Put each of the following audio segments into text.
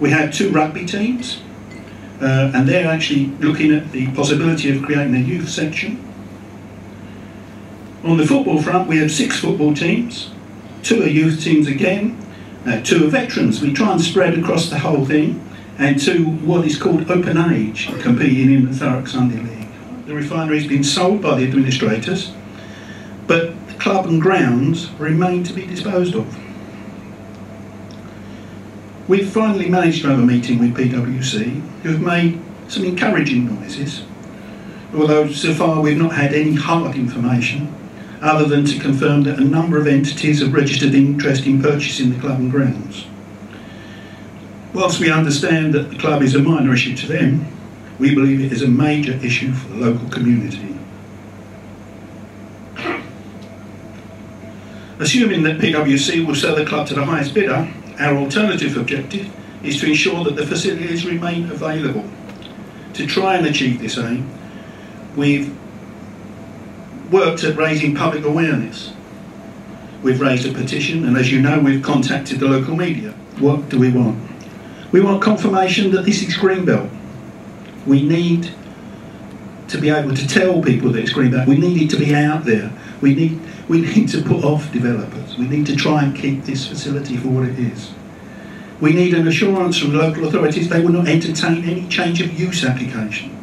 We have 2 rugby teams, and they're actually looking at the possibility of creating a youth section. On the football front, we have 6 football teams, 2 are youth teams again, 2 are veterans. We try and spread across the whole thing, and 2 what is called open age, competing in the Thurrock Sunday League. The refinery has been sold by the administrators, but the club and grounds remain to be disposed of. We've finally managed to have a meeting with PwC, who have made some encouraging noises, although so far we've not had any hard information, other than to confirm that a number of entities have registered interest in purchasing the club and grounds. Whilst we understand that the club is a minor issue to them, we believe it is a major issue for the local community. Assuming that PwC will sell the club to the highest bidder, our alternative objective is to ensure that the facilities remain available. To try and achieve this aim, we've worked at raising public awareness. We've raised a petition, and as you know, we've contacted the local media. What do we want? We want confirmation that this is Greenbelt. We need to be able to tell people that it's Greenbelt. We need it to be out there. We need to put off developers. We need to try and keep this facility for what it is. We need an assurance from local authorities they will not entertain any change of use application.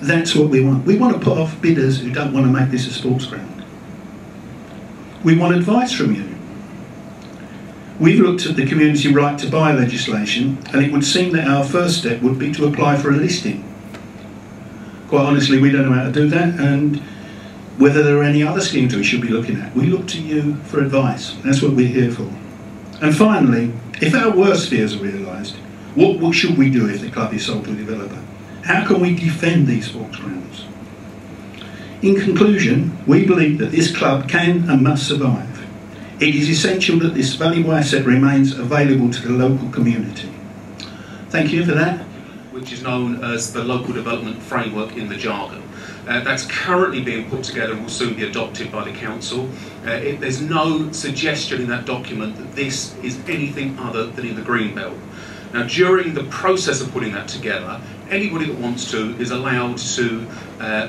That's what we want. We want to put off bidders who don't want to make this a sports ground. We want advice from you. We've looked at the community right to buy legislation, and it would seem that our first step would be to apply for a listing. Quite honestly, we don't know how to do that, and whether there are any other schemes we should be looking at. We look to you for advice. That's what we're here for. And finally, if our worst fears are realised, what should we do if the club is sold to a developer? How can we defend these sports grounds? In conclusion, we believe that this club can and must survive. It is essential that this valuable asset remains available to the local community. Thank you for that. Which is known as the Local Development Framework in the jargon. That's currently being put together and will soon be adopted by the council. There's no suggestion in that document that this is anything other than in the Greenbelt. Now, during the process of putting that together, anybody that wants to is allowed to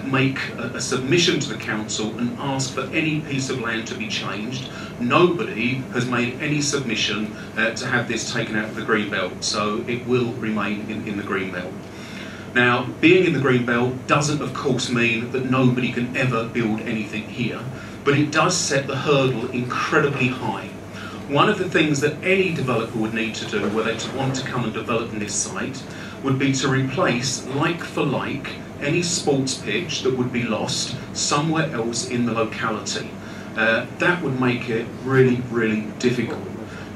make a submission to the council and ask for any piece of land to be changed. Nobody has made any submission to have this taken out of the Greenbelt, so it will remain in the Greenbelt. Now, being in the Greenbelt doesn't, of course, mean that nobody can ever build anything here, but it does set the hurdle incredibly high. One of the things that any developer would need to do, were they to want to come and develop in this site, would be to replace, like for like, any sports pitch that would be lost somewhere else in the locality. That would make it really, really difficult.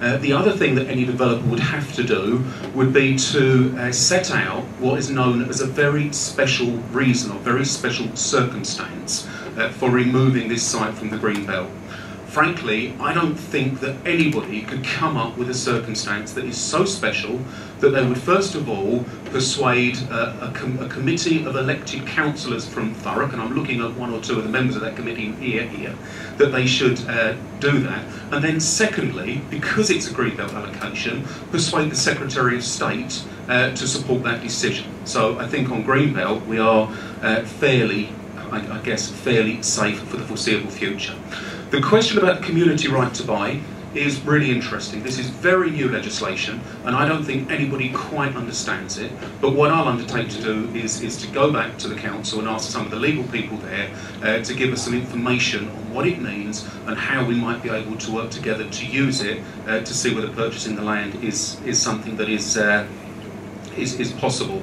The other thing that any developer would have to do would be to set out what is known as a very special reason or very special circumstance for removing this site from the Greenbelt. Frankly, I don't think that anybody could come up with a circumstance that is so special that they would first of all persuade a committee of elected councillors from Thurrock, and I'm looking at one or two of the members of that committee here, that they should do that. And then secondly, because it's a Greenbelt allocation, persuade the Secretary of State to support that decision. So I think on Greenbelt we are fairly safe for the foreseeable future. The question about community right to buy is really interesting. This is very new legislation, and I don't think anybody quite understands it. But what I'll undertake to do is to go back to the council and ask some of the legal people there to give us some information on what it means and how we might be able to work together to use it to see whether purchasing the land is something that is possible.